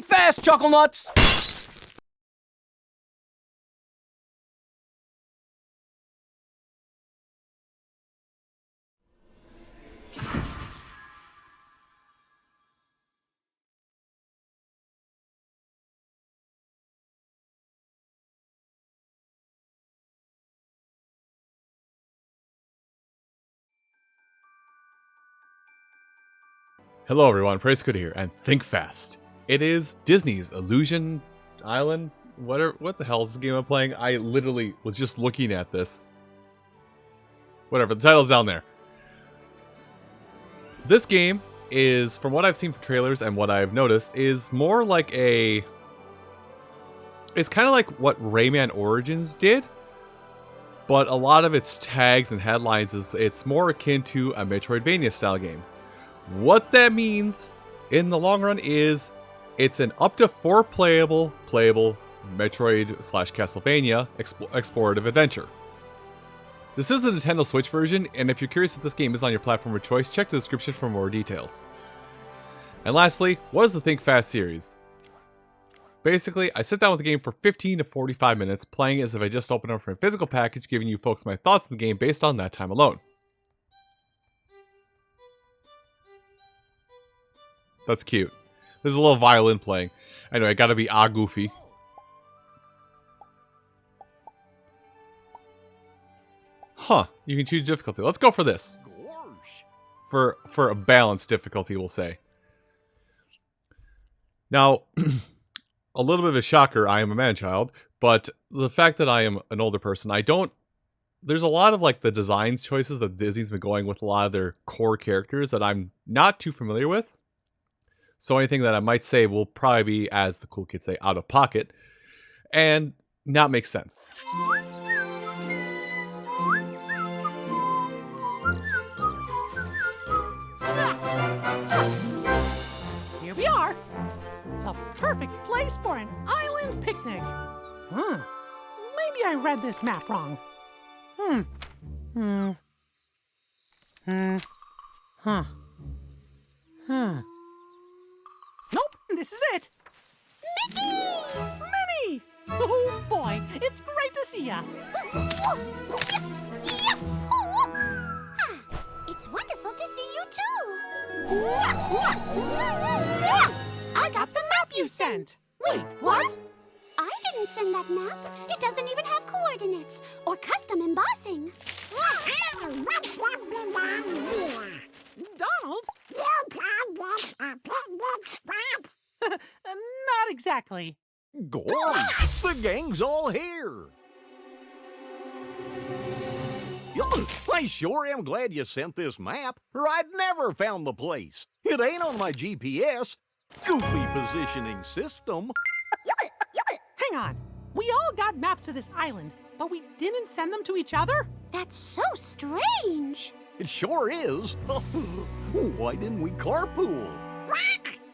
Think fast, Chuckle Nuts! Hello everyone, Praisecooda here, and think fast. It is Disney's Illusion Island. What the hell is this game I'm playing? I literally was just looking at this. Whatever, the title's down there. This game is, from what I've seen from trailers and what I've noticed, is more like a... It's kind of like what Rayman Origins did, but a lot of its tags and headlines it's more akin to a Metroidvania style game. What that means in the long run is it's an up to 4 playable Metroid/Castlevania explorative adventure. This is a Nintendo Switch version, and if you're curious if this game is on your platform of choice, check the description for more details. And lastly, what is the Think Fast series? Basically, I sit down with the game for 15 to 45 minutes, playing it as if I just opened up from a physical package, giving you folks my thoughts on the game based on that time alone. That's cute. There's a little violin playing. Anyway, I gotta be goofy. Huh. You can choose difficulty. Let's go for this. For a balanced difficulty, we'll say. Now, a little bit of a shocker, I am a man-child, but the fact that I am an older person, there's a lot of like the design choices that Disney's been going with a lot of their core characters that I'm not too familiar with. So anything that I might say will probably be, as the cool kids say, out of pocket, and not make sense. Here we are. The perfect place for an island picnic. Maybe I read this map wrong. Nope, this is it. Mickey! Minnie! Oh boy, it's great to see ya. It's wonderful to see you too. I got the map you sent. Wait, what? I didn't send that map. It doesn't even have coordinates or custom embossing. What's the big idea? Donald? You call this a picnic spot? Not exactly. Gosh, the gang's all here. I sure am glad you sent this map, or I'd never found the place. It ain't on my GPS. Goofy positioning system. Hang on. We all got maps of this island, but we didn't send them to each other? That's so strange. It sure is. Why didn't we carpool?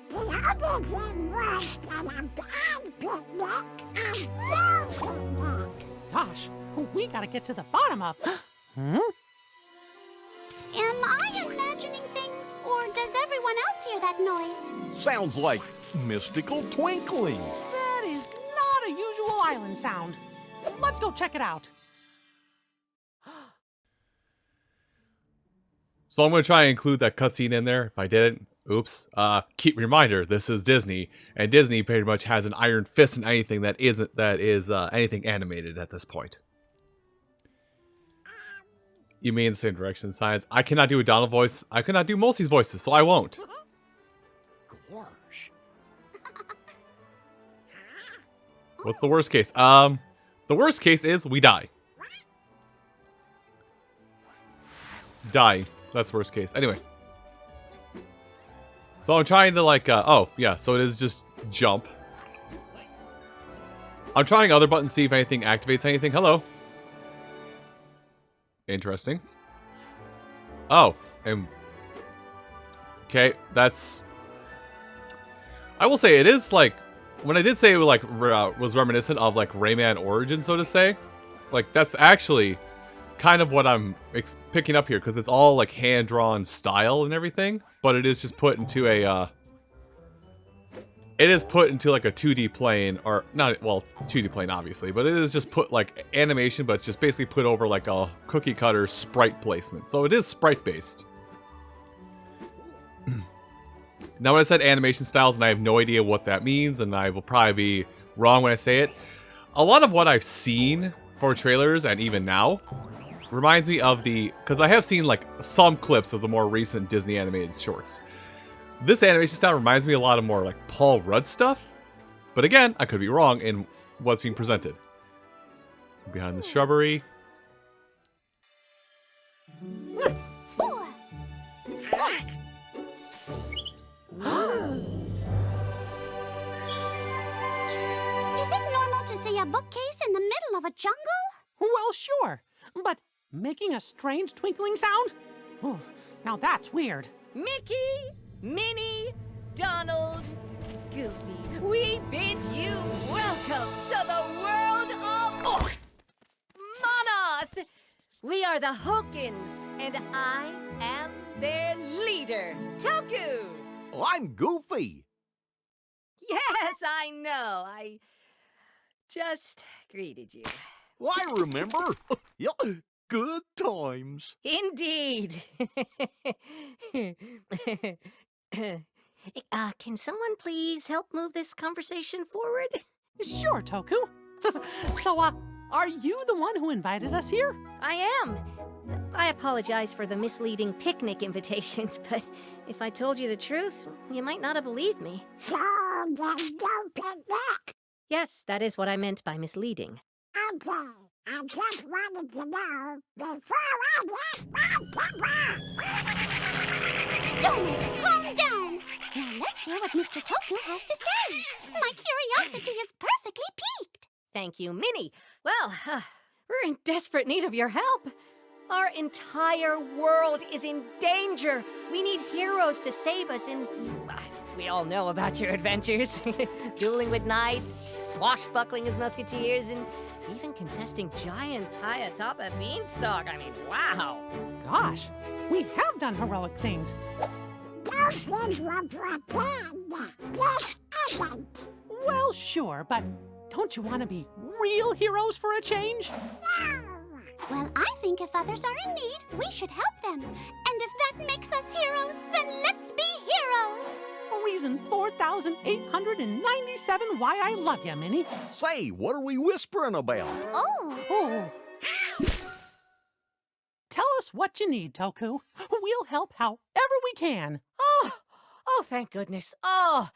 The only thing worse than a bad picnic is no picnic. Gosh, we gotta get to the bottom of... Am I imagining things, or does everyone else hear that noise? Sounds like mystical twinkling. That is not a usual island sound. Let's go check it out. So I'm going to try and include that cutscene in there. If I didn't, oops. Keep reminder, this is Disney, and Disney pretty much has an iron fist in anything that is anything animated at this point. You mean the same direction, science? I cannot do a Donald voice. I cannot do Mulsey's voices, so I won't. Gosh. What's the worst case? The worst case is we die. Die. That's worst case. Anyway. So I'm trying to like, oh, yeah, so it is just jump. I'm trying other buttons to see if anything activates anything. Hello. Interesting. Oh, and... Okay, that's... I will say, it is like... When I did say it was, like, was reminiscent of, like, Rayman Origins, so to say, like, that's actually kind of what I'm picking up here, because it's all like hand-drawn style and everything, but it is just put into a it is put into like a 2D plane, or not, well, 2D plane obviously, but it is just put like animation, but just basically put over like a cookie cutter sprite placement. So it is sprite based. Now when I said animation styles, and I have no idea what that means, and I will probably be wrong when I say it, a lot of what I've seen for trailers, and even now, reminds me of because I have seen like some clips of the more recent Disney animated shorts. This animation style reminds me a lot of more like Paul Rudd stuff, but again, I could be wrong in what's being presented. Behind the shrubbery. Is it normal to see a bookcase in the middle of a jungle? Well, sure. But making a strange twinkling sound? Oh, now that's weird. Mickey, Minnie, Donald, Goofy, we bid you welcome to the world of Monoth! We are the Hokins, and I am their leader, Toku! I'm Goofy. Yes, I know. I just greeted you. I remember. Yep, good times. Indeed. Can someone please help move this conversation forward? Sure, Toku. So, are you the one who invited us here? I am. I apologize for the misleading picnic invitations, but if I told you the truth, you might not have believed me. So there's no picnic. Yes, that is what I meant by misleading. Okay, I just wanted to know before I left my papa. Donald, calm down. Now let's hear what Mr. Toku has to say. My curiosity is perfectly piqued. Thank you, Minnie. Well, we're in desperate need of your help. Our entire world is in danger. We need heroes to save us, and we all know about your adventures. Dueling with knights, swashbuckling as musketeers, and even contesting giants high atop a beanstalk. I mean, wow. Gosh, we have done heroic things. Those things were pretend. This isn't. Well, sure, but don't you want to be real heroes for a change? No. Well, I think if others are in need, we should help them. And if that makes us heroes, then let's be heroes. Reason 4,897 why I love you, Minnie. Say, what are we whispering about? Oh. Tell us what you need, Toku. We'll help however we can. Oh, thank goodness. I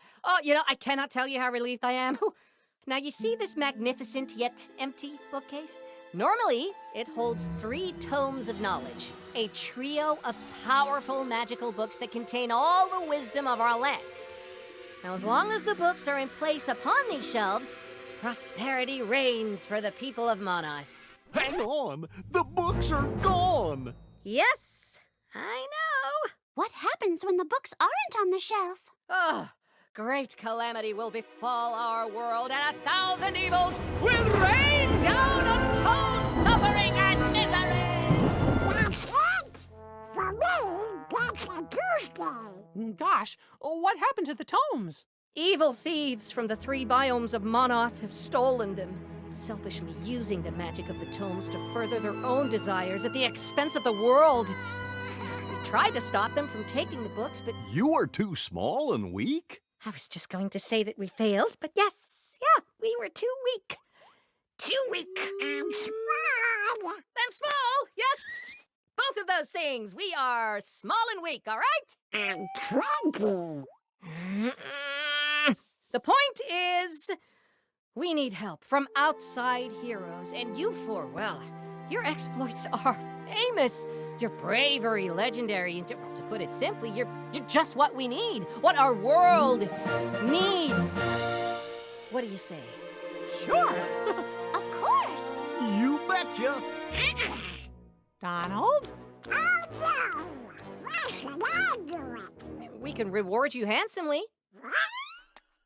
cannot tell you how relieved I am. Now, you see this magnificent yet empty bookcase? Normally, it holds 3 tomes of knowledge, a trio of powerful magical books that contain all the wisdom of our lands. Now, as long as the books are in place upon these shelves, prosperity reigns for the people of Monoth. Hang on, the books are gone. Yes, I know. What happens when the books aren't on the shelf? Oh, great calamity will befall our world, and 1,000 evils will rain down untold suffering and misery! That's it! For me, that's a Tuesday. Gosh, what happened to the tomes? Evil thieves from the 3 biomes of Monoth have stolen them, selfishly using the magic of the tomes to further their own desires at the expense of the world. We tried to stop them from taking the books, but You are too small and weak? I was just going to say that we failed, but yes, we were too weak. Too weak. And small. And small, yes! Both of those things. We are small and weak, all right? And cranky. The point is, we need help from outside heroes, and you four, well, your exploits are famous. Your bravery legendary, and to put it simply, you're just what we need, what our world needs. What do you say? Sure. Of course. You betcha. Donald? Oh, no. Why should I do it? We can reward you handsomely. What?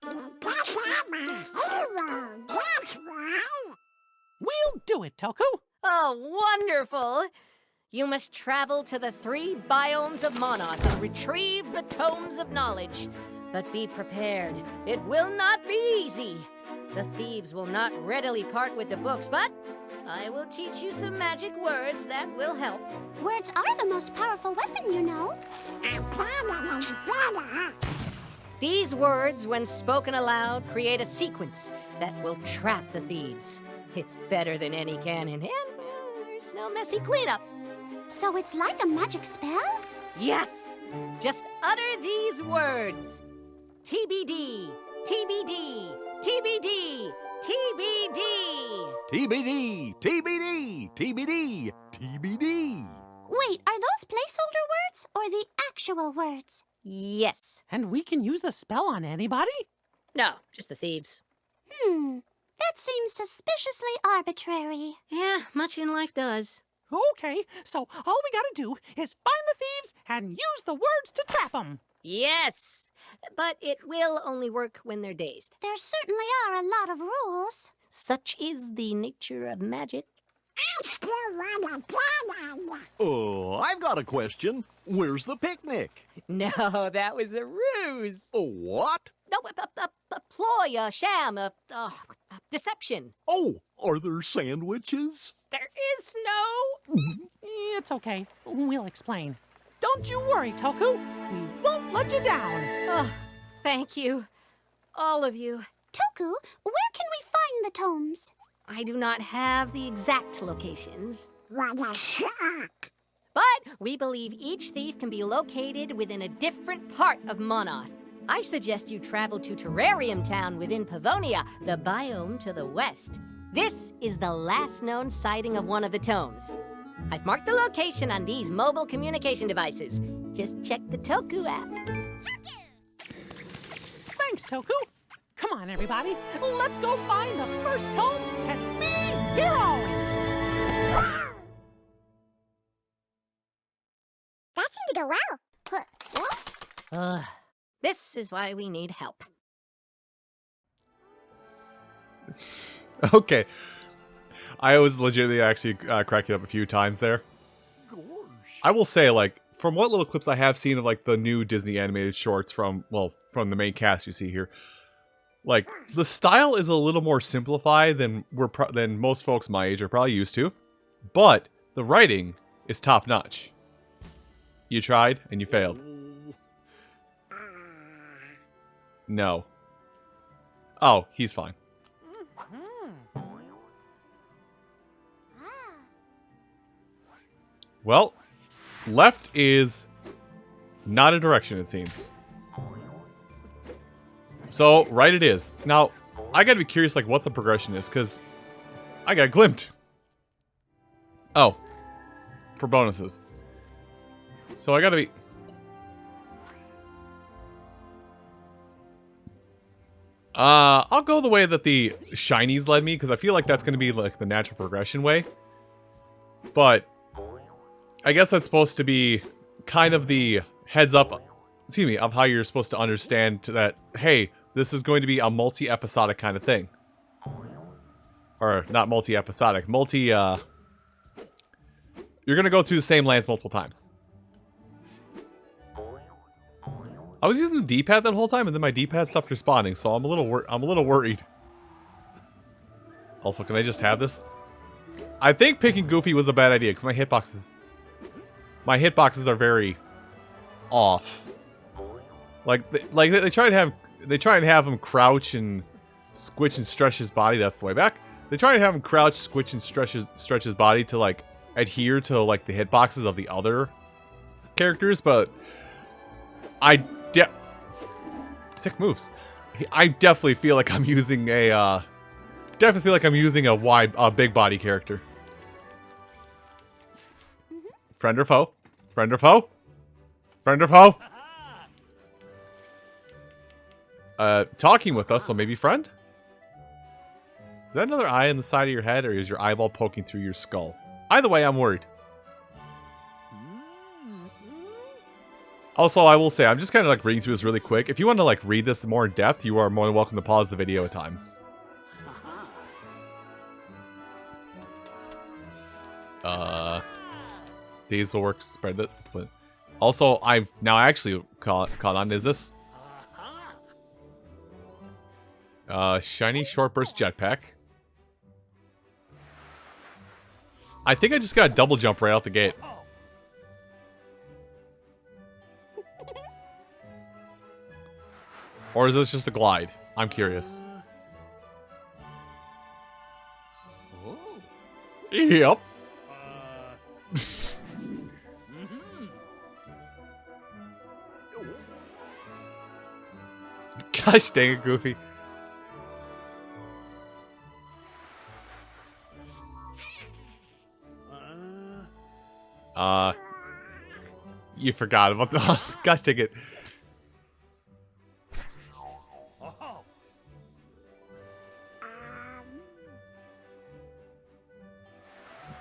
Because I'm a hero, that's why. We'll do it, Toku. Oh, wonderful! You must travel to the 3 biomes of Monoth and retrieve the tomes of knowledge. But be prepared. It will not be easy. The thieves will not readily part with the books, but I will teach you some magic words that will help. Words are the most powerful weapon, you know. These words, when spoken aloud, create a sequence that will trap the thieves. It's better than any cannon, and there's no messy cleanup. So it's like a magic spell? Yes! Just utter these words. TBD, TBD, TBD, TBD. TBD, TBD, TBD, TBD. Wait, are those placeholder words or the actual words? Yes. And we can use the spell on anybody? No, just the thieves. That seems suspiciously arbitrary. Yeah, much in life does. Okay, so all we gotta do is find the thieves and use the words to trap them. Yes, but it will only work when they're dazed. There certainly are a lot of rules. Such is the nature of magic. I still want a cannon. Oh, I've got a question. Where's the picnic? No, that was a ruse. Oh, what? No, a ploy, a sham, a deception. Oh, are there sandwiches? There is no... It's okay. We'll explain. Don't you worry, Toku. We won't let you down. Oh, thank you. All of you. Toku, where can we find the tomes? I do not have the exact locations, What a shock. but we believe each thief can be located within a different part of Monoth. I suggest you travel to Terrarium Town within Pavonia, the biome to the west. This is the last known sighting of one of the tomes. I've marked the location on these mobile communication devices. Just check the Toku app. Thanks, Toku. Come on, everybody. Let's go find the first tome and be heroes. That seemed to go well. What? This is why we need help. Okay. I was legitimately actually cracking up a few times there. Gorsh. I will say, like, from what little clips I have seen of, like, the new Disney animated shorts from the main cast you see here, like, the style is a little more simplified than than most folks my age are probably used to, but the writing is top-notch. You tried, and you failed. No. Oh, he's fine. Well, left is not a direction, it seems. So, right it is. Now, I gotta be curious, like, what the progression is, because I got glimpsed. Oh. For bonuses. So, I gotta be... I'll go the way that the shinies led me, because I feel like that's gonna be, like, the natural progression way. But... I guess that's supposed to be kind of the heads up, excuse me, of how you're supposed to understand that, hey, this is going to be a multi-episodic kind of thing. Or, not multi-episodic, you're gonna go to the same lands multiple times. I was using the D-pad that whole time, and then my D-pad stopped responding, so I'm a little worried. Also, can I just have this? I think picking Goofy was a bad idea, because my hitboxes are very off. Like they try and have him crouch and squitch and stretch his body. That's the way back. They try and have him crouch, squitch, and stretch his body to like adhere to like the hitboxes of the other characters. But sick moves. I definitely feel like I'm using a big body character. Friend or foe? Friend or foe? Friend or foe? Talking with us, so maybe friend? Is that another eye on the side of your head, or is your eyeball poking through your skull? Either way, I'm worried. Also, I will say, I'm just kind of like reading through this really quick. If you want to like read this more in depth, you are more than welcome to pause the video at times. These will work. Split. Also, I've now actually caught on. Is this? Shiny short burst jetpack. I think I just got a double jump right out the gate. Or is this just a glide? I'm curious. Yep. Gosh dang it, Goofy. You forgot about the... Gosh dang it.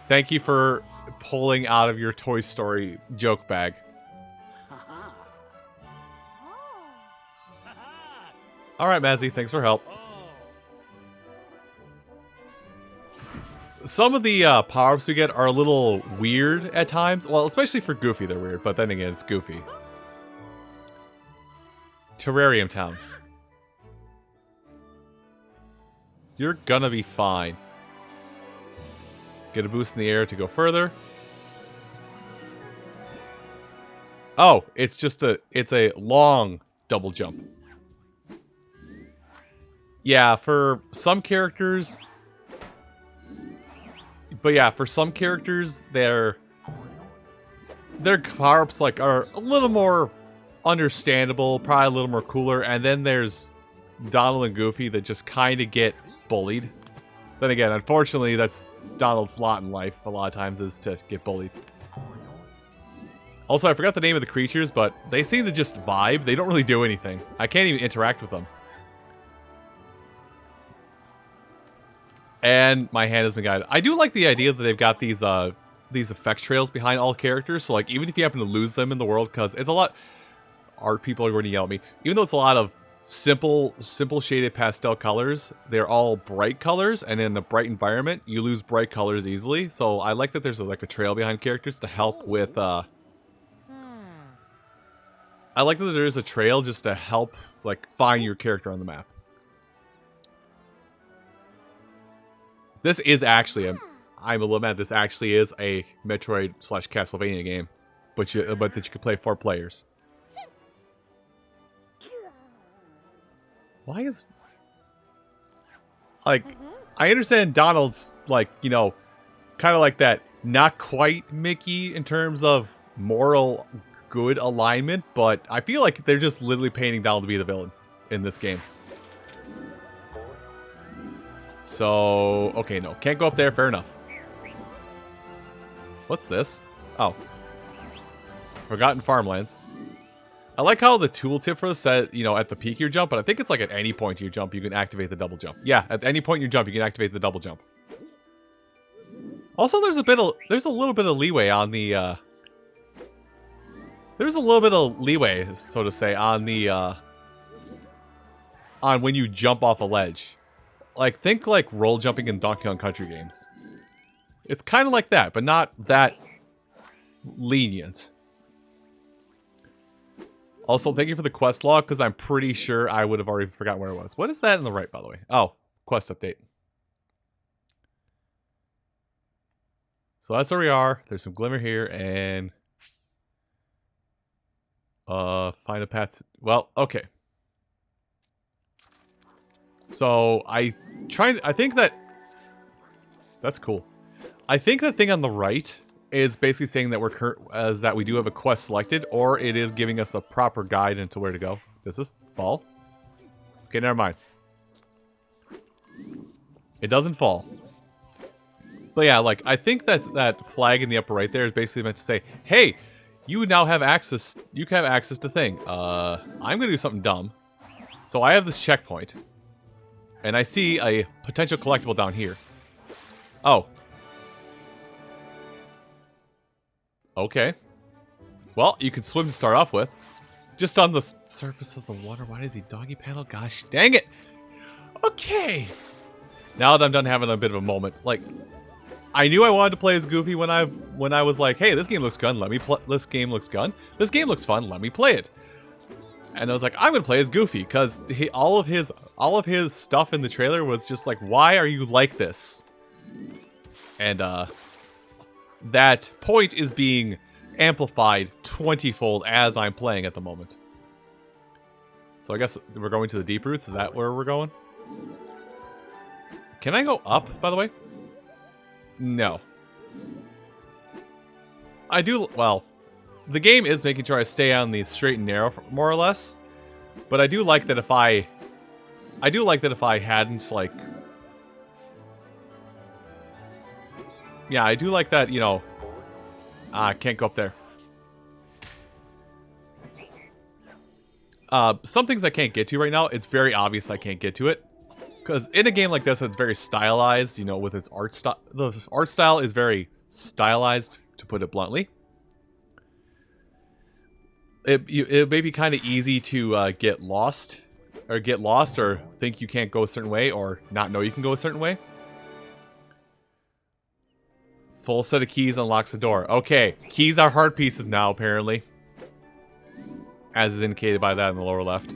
Thank you for pulling out of your Toy Story joke bag. Alright, Mazzy, thanks for help. Some of the power-ups we get are a little weird at times. Well, especially for Goofy, they're weird, but then again, it's Goofy. Terrarium Town. You're gonna be fine. Get a boost in the air to go further. Oh, it's just it's a long double jump. Yeah, for some characters... But yeah, for some characters, their power-ups like are a little more understandable, probably a little more cooler, and then there's Donald and Goofy that just kind of get bullied. Then again, unfortunately, that's Donald's lot in life a lot of times, is to get bullied. Also, I forgot the name of the creatures, but they seem to just vibe. They don't really do anything. I can't even interact with them. And my hand has been guided. I do like the idea that they've got these effect trails behind all characters. So, like, even if you happen to lose them in the world, because it's a lot... Art people are going to yell at me. Even though it's a lot of simple shaded pastel colors, they're all bright colors. And in a bright environment, you lose bright colors easily. So, I like that there's, like, a trail behind characters to help with... I like that there is a trail just to help, like, find your character on the map. This is actually I'm a little mad. This actually is a Metroid/Castlevania game, but that you can play 4 players. Why is like I understand Donald's like, you know, kind of like that, not quite Mickey in terms of moral good alignment, but I feel like they're just literally painting Donald to be the villain in this game. So, okay, no. Can't go up there. Fair enough. What's this? Oh. Forgotten Farmlands. I like how the tooltip for this said, you know, at the peak of your jump, but I think it's like at any point you jump, you can activate the double jump. Yeah, at any point you jump, you can activate the double jump. Also, there's a little bit of leeway on the, there's a little bit of leeway, so to say, on the, on when you jump off a ledge. Like, think like roll jumping in Donkey Kong Country games. It's kind of like that, but not that lenient. Also, thank you for the quest log, because I'm pretty sure I would have already forgotten where it was. What is that on the right, by the way? Oh, quest update. So that's where we are. There's some glimmer here, and... find a path... Well, okay. So, I think that... That's cool. I think the thing on the right is basically saying that that we do have a quest selected, or it is giving us a proper guide into where to go. Does this fall? Okay, never mind. It doesn't fall. But yeah, like, I think that flag in the upper right there is basically meant to say, hey, you now have access, you can have access to thing. I'm gonna do something dumb. So I have this checkpoint. And I see a potential collectible down here. Oh. Okay. Well, you can swim to start off with. Just on the surface of the water. Why does he doggy paddle? Gosh dang it. Okay. Now that I'm done having a bit of a moment. Like, I knew I wanted to play as Goofy when I was like, hey, this game looks fun. This game looks fun. Let me play it. And I was like, I'm gonna play as Goofy, because all of his stuff in the trailer was just like, why are you like this? And that point is being amplified 20-fold as I'm playing at the moment. So I guess we're going to the deep roots. Is that where we're going? Can I go up, by the way? No. I do, well, the game is making sure I stay on the straight and narrow, more or less. But I do like that if I hadn't, like... Yeah, I do like that, you know... I can't go up there. Some things I can't get to right now, it's very obvious I can't get to it. Because in a game like this, it's very stylized, you know, with its art style. The art style is very stylized, to put it bluntly. It may be kind of easy to get lost, or think you can't go a certain way, or not know you can go a certain way. Full set of keys unlocks the door. Okay, keys are heart pieces now, apparently. As is indicated by that in the lower left.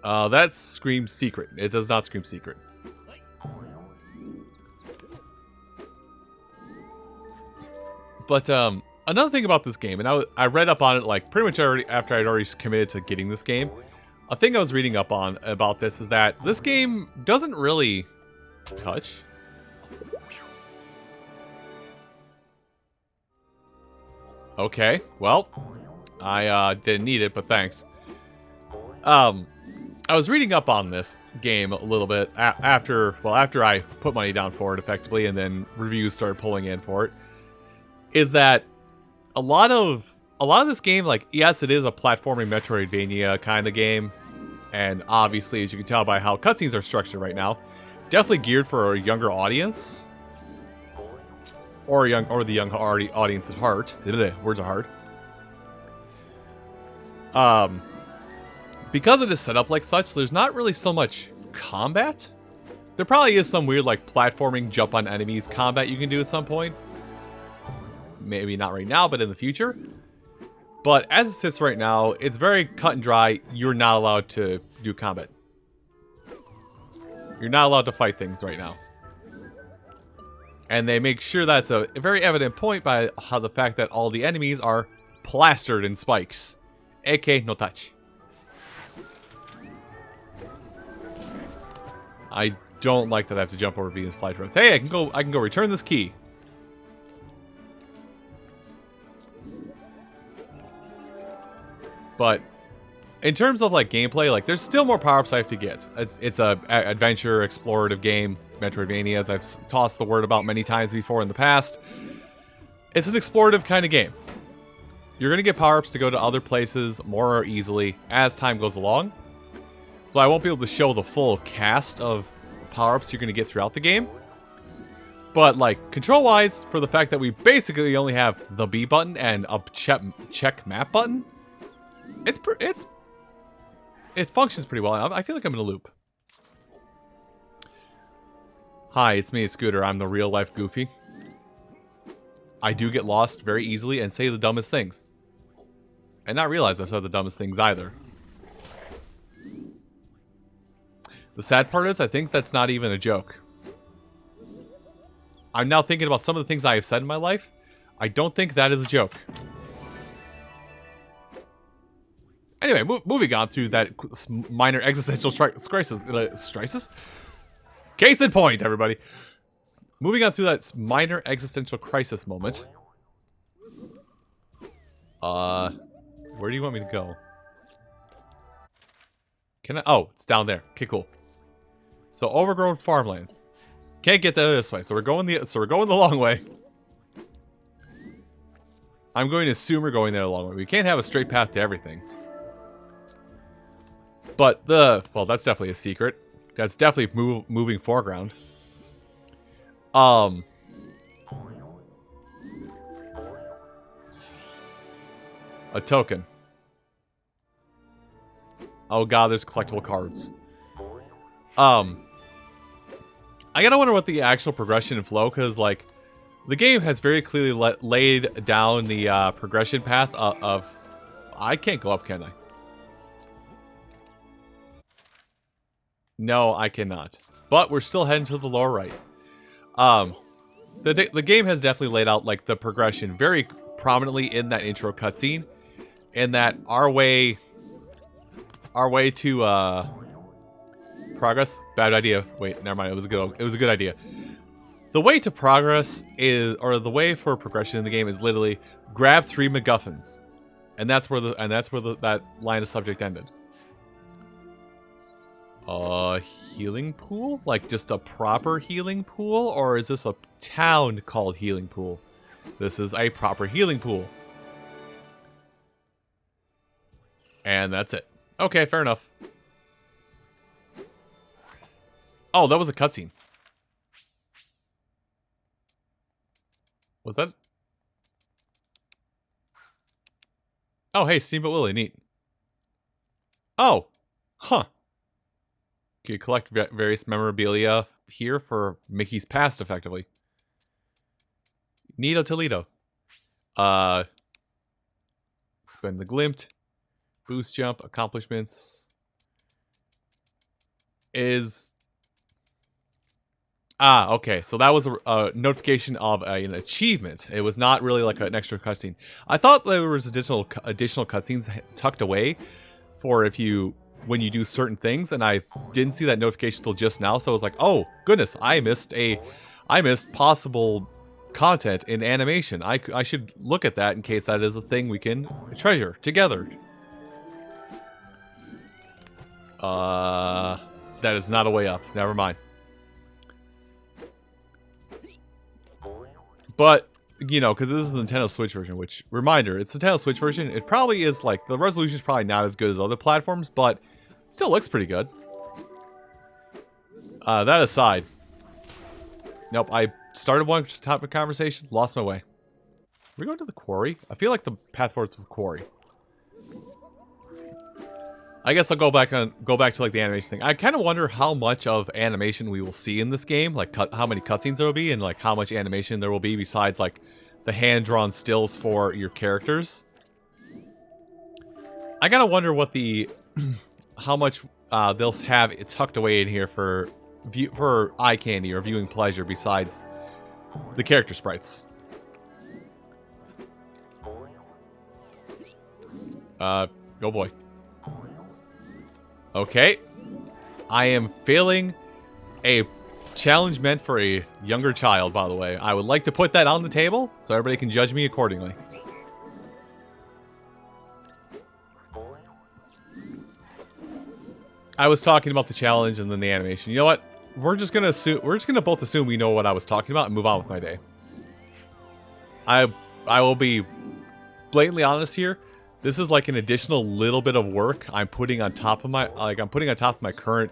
That screams secret. It does not scream secret. But, another thing about this game, and I read up on it, like, pretty much after I'd already committed to getting this game. A thing I was reading up on about this is that this game doesn't really touch. Okay, well, I didn't need it, but thanks. I was reading up on this game a little bit after I put money down for it effectively, and then reviews started pulling in for it. Is that a lot of this game, like, yes, it is a platforming Metroidvania kind of game, and obviously, as you can tell by how cutscenes are structured right now, definitely geared for a younger audience. Or the young audience at heart. Words are hard. Because it is set up like such, there's not really so much combat. There probably is some weird, like, platforming, jump on enemies combat you can do at some point. Maybe not right now, but in the future. But as it sits right now, it's very cut and dry. You're not allowed to do combat. You're not allowed to fight things right now. And they make sure that's a very evident point by how the fact that all the enemies are plastered in spikes. AK no touch. I don't like that I have to jump over Venus flytrones. Hey, I can go return this key. But in terms of, like, gameplay, like, there's still more power-ups I have to get. It's a adventure explorative game. Metroidvania, as I've tossed the word about many times before in the past. It's an explorative kind of game. You're going to get power-ups to go to other places more easily as time goes along. So I won't be able to show the full cast of power-ups you're going to get throughout the game. But, like, control-wise, for the fact that we basically only have the B button and a check map button, it functions pretty well. I feel like I'm in a loop. Hi, it's me, Scooter. I'm the real-life Goofy. I do get lost very easily and say the dumbest things. And not realize I've said the dumbest things either. The sad part is, I think that's not even a joke. I'm now thinking about some of the things I have said in my life. I don't think that is a joke. Anyway, moving on through that minor existential crisis. Case in point, everybody. Moving on through that minor existential crisis moment. Where do you want me to go? Can I? Oh, it's down there. Okay, cool. So overgrown farmlands. Can't get there this way, so we're going the long way. I'm going to assume we're going there the long way. We can't have a straight path to everything. But well, that's definitely a secret. That's definitely moving foreground. A token. Oh god, there's collectible cards. I gotta wonder what the actual progression and flow, because, like, the game has very clearly laid down the progression path of I can't go up, can I? No, I cannot. But we're still heading to the lower right. The game has definitely laid out like the progression very prominently in that intro cutscene, in that our way to progress. Bad idea. Wait, never mind. It was a good idea. The way to progress is, or the way for progression in the game is literally grab 3 MacGuffins, and that's where that line of subject ended. Healing pool? Like just a proper healing pool? Or is this a town called Healing Pool? This is a proper healing pool. And that's it. Okay, fair enough. Oh, that was a cutscene. Was that? Oh, hey, Steamboat Willie, neat. Oh, huh. You collect various memorabilia here for Mickey's past, effectively. Neato Toledo. Spend the glint. Boost jump. Accomplishments. Okay. So that was a notification of an achievement. It was not really like an extra cutscene. I thought there was additional cutscenes tucked away for when you do certain things, and I didn't see that notification till just now, so I was like, oh goodness, I missed possible content in animation. I should look at that in case that is a thing we can treasure together. That is not a way up. Never mind. But, you know, because this is the Nintendo Switch version, which, reminder, it's the Nintendo Switch version. It probably is, like, the resolution is probably not as good as other platforms, but still looks pretty good. That aside. Nope, I started one topic conversation, lost my way. Are we going to the quarry? I feel like the path forward's the quarry. I guess I'll go back to like the animation thing. I kind of wonder how much of animation we will see in this game, like how many cutscenes there will be, and like how much animation there will be besides like the hand-drawn stills for your characters. I gotta wonder what the how much they'll have it tucked away in here for eye candy or viewing pleasure besides the character sprites. Oh boy. Okay. I am failing a challenge meant for a younger child, by the way. I would like to put that on the table so everybody can judge me accordingly. I was talking about the challenge and then the animation. You know what? We're just gonna both assume we know what I was talking about and move on with my day. I will be blatantly honest here. This is like an additional little bit of work I'm putting on top of my current.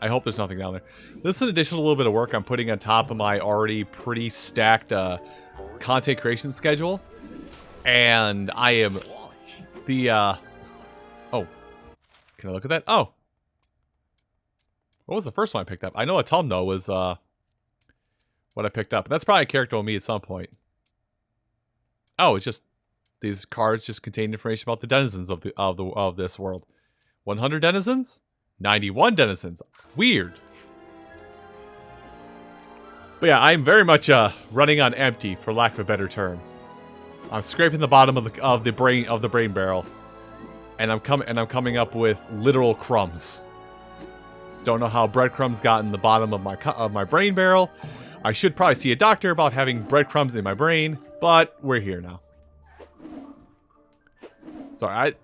I hope there's nothing down there. This is an additional little bit of work I'm putting on top of my already pretty stacked content creation schedule, and I am oh, can I look at that? Oh, what was the first one I picked up? I know Autumno was what I picked up. That's probably a character on me at some point. Oh, it's just. These cards just contain information about the denizens of this world. 100 denizens? 91 denizens. Weird. But yeah, I'm very much running on empty, for lack of a better term. I'm scraping the bottom of the brain barrel, and I'm coming up with literal crumbs. Don't know how breadcrumbs got in the bottom of my brain barrel. I should probably see a doctor about having breadcrumbs in my brain, but we're here now. Sorry,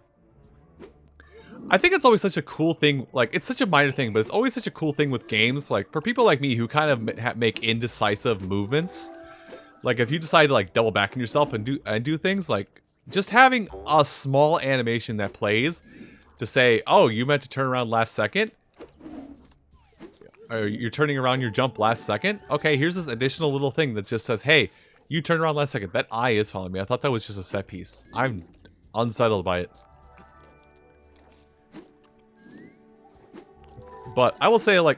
I think it's always such a cool thing. Like, it's such a minor thing, but it's always such a cool thing with games. Like, for people like me who kind of make indecisive movements, like if you decide to like double back on yourself and do things, like just having a small animation that plays to say, "Oh, you meant to turn around last second." Or you're turning around your jump last second. Okay, here's this additional little thing that just says, "Hey, you turned around last second." That eye is following me. I thought that was just a set piece. I'm unsettled by it. But I will say, like,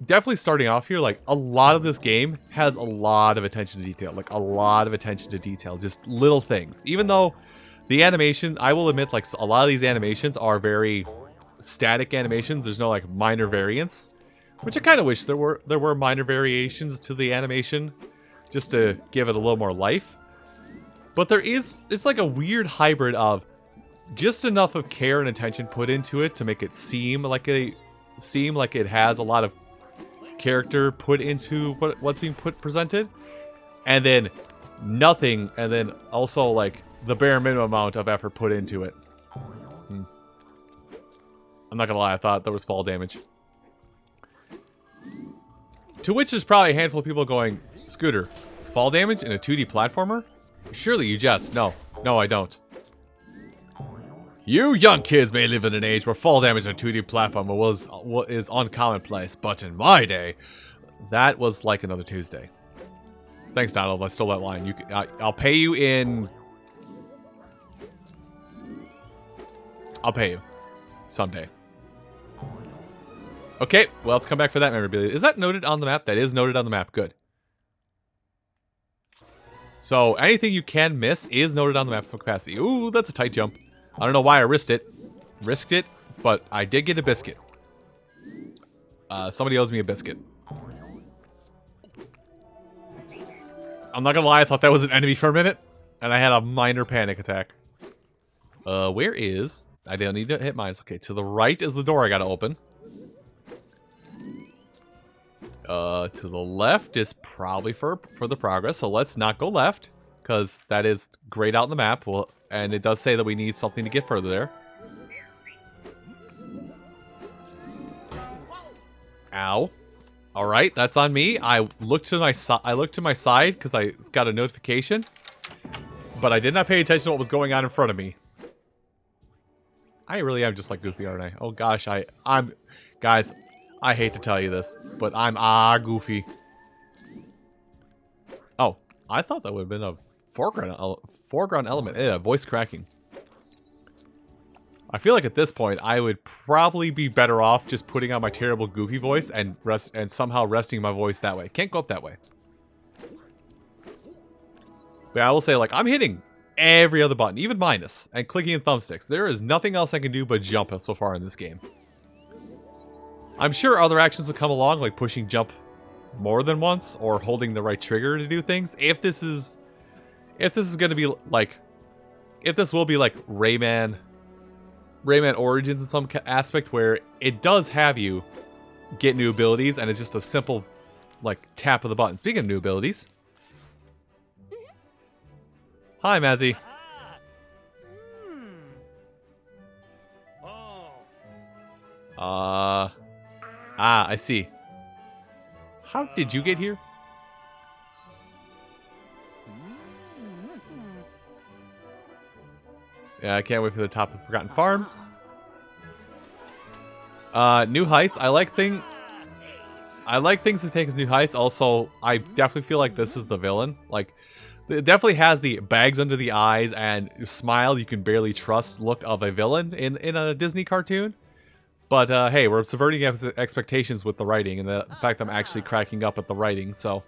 definitely starting off here, like, a lot of this game has a lot of attention to detail. Like, a lot of attention to detail. Just little things. Even though The animation, I will admit, like a lot of these animations are very static animations. There's no like minor variants, which I kind of wish there were minor variations to the animation, just to give it a little more life. But there is, it's like a weird hybrid of just enough of care and attention put into it to make it seem like it has a lot of character put into what's being presented, and then nothing, and then also like the bare minimum amount of effort put into it. I'm not gonna lie, I thought there was fall damage. To which there's probably a handful of people going, Scooter, fall damage in a 2D platformer? Surely you jest. No, I don't. You young kids may live in an age where fall damage in a 2D platformer is uncommonplace, but in my day, that was like another Tuesday. Thanks, Donald. I stole that line. I'll pay you in... I'll pay you. Someday. Okay, well, let's come back for that memorabilia. Is that noted on the map? That is noted on the map. Good. So, anything you can miss is noted on the map some capacity. Ooh, that's a tight jump. I don't know why I risked it, but I did get a biscuit. Somebody owes me a biscuit. I'm not gonna lie, I thought that was an enemy for a minute, and I had a minor panic attack. Where is... I don't need to hit mines. Okay, to the right is the door I gotta open. To the left is probably for the progress, so let's not go left, because that is grayed out in the map. Well, and it does say that we need something to get further there. Ow. Alright, that's on me. I looked to my side because I got a notification, but I did not pay attention to what was going on in front of me. I really am just like Goofy, aren't I? Oh gosh, I'm... Guys, I hate to tell you this, but I'm Goofy. Oh, I thought that would have been a foreground element. Voice cracking. I feel like at this point, I would probably be better off just putting on my terrible Goofy voice and somehow resting my voice that way. Can't go up that way. But I will say, like, I'm hitting every other button, even minus, and clicking in thumbsticks. There is nothing else I can do but jump so far in this game. I'm sure other actions will come along, like pushing jump more than once, or holding the right trigger to do things. If this is going to be like, if this will be like Rayman Origins in some aspect, where it does have you get new abilities, and it's just a simple, like, tap of the button. Speaking of new abilities. Hi, Mazzy. I see. How did you get here? Yeah, I can't wait for the top of Forgotten Farms. New Heights. I like things to take as new heights. Also, I definitely feel like this is the villain. Like, it definitely has the bags under the eyes and smile you can barely trust look of a villain in a Disney cartoon. But hey, we're subverting expectations with the writing, and the fact I'm actually cracking up at the writing. So,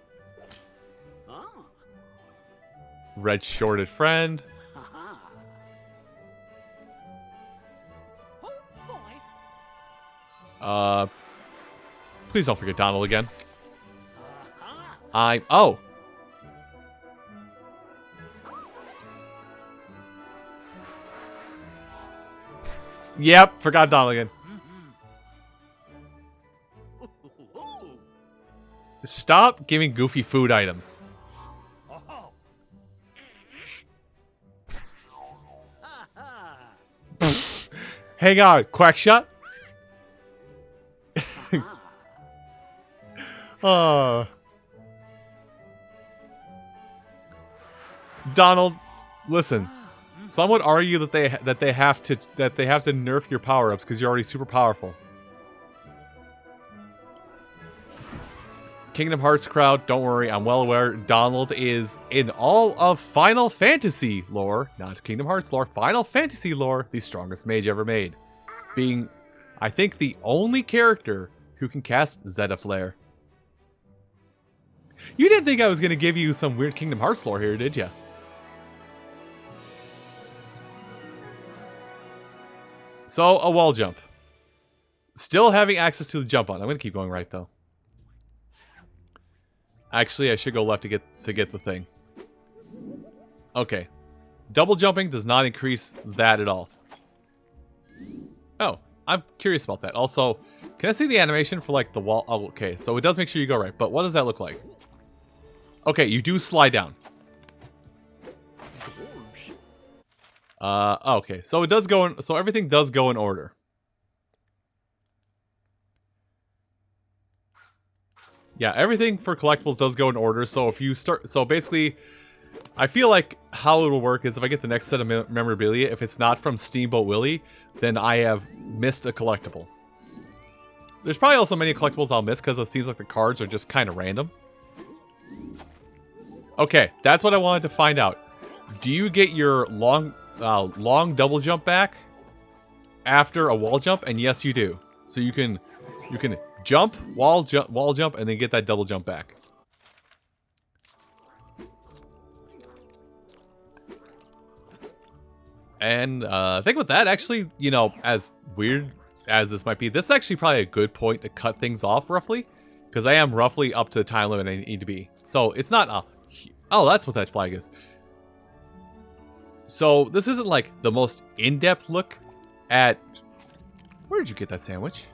red shorted friend. Please don't forget Donald again. Oh. Yep, forgot Donald again. Stop giving Goofy food items. Hang on, Quackshot. Donald, listen. Some would argue that they have to nerf your power-ups because you're already super powerful. Kingdom Hearts crowd, don't worry, I'm well aware Donald is, in all of Final Fantasy lore, not Kingdom Hearts lore, Final Fantasy lore, the strongest mage ever made. Being, I think, the only character who can cast Zeta Flare. You didn't think I was going to give you some weird Kingdom Hearts lore here, did you? So, a wall jump. Still having access to the jump on. I'm going to keep going right, though. Actually, I should go left to get the thing. Okay. Double jumping does not increase that at all. Oh, I'm curious about that. Also, can I see the animation for, like, the wall? Oh, okay, so it does make sure you go right, but what does that look like? Okay, you do slide down. Okay, so it does go in, so everything does go in order. Yeah, everything for collectibles does go in order, so if you start, so basically, I feel like how it will work is if I get the next set of memorabilia, if it's not from Steamboat Willie, then I have missed a collectible. There's probably also many collectibles I'll miss because it seems like the cards are just kind of random. Okay, that's what I wanted to find out. Do you get your long double jump back after a wall jump? And yes, you do. So you can jump, wall jump, and then get that double jump back. And I think with that, actually, you know, as weird as this might be, this is actually probably a good point to cut things off roughly, because I am roughly up to the time limit I need to be. So it's not a... Oh, that's what that flag is. So this isn't like the most in-depth look at... Where did you get that sandwich?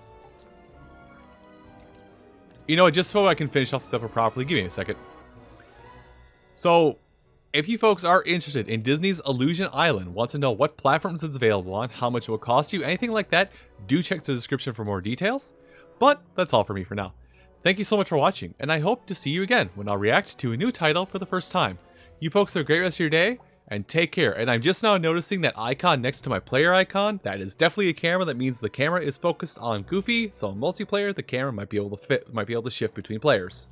You know, just so I can finish off the supper properly, give me a second. So, if you folks are interested in Disney's Illusion Island, want to know what platforms it's available on, how much it will cost you, anything like that, do check the description for more details. But that's all for me for now. Thank you so much for watching, and I hope to see you again when I'll react to a new title for the first time. You folks have a great rest of your day, and take care. And I'm just now noticing that icon next to my player icon. That is definitely a camera. That means the camera is focused on Goofy, so in multiplayer, the camera might be able to shift between players.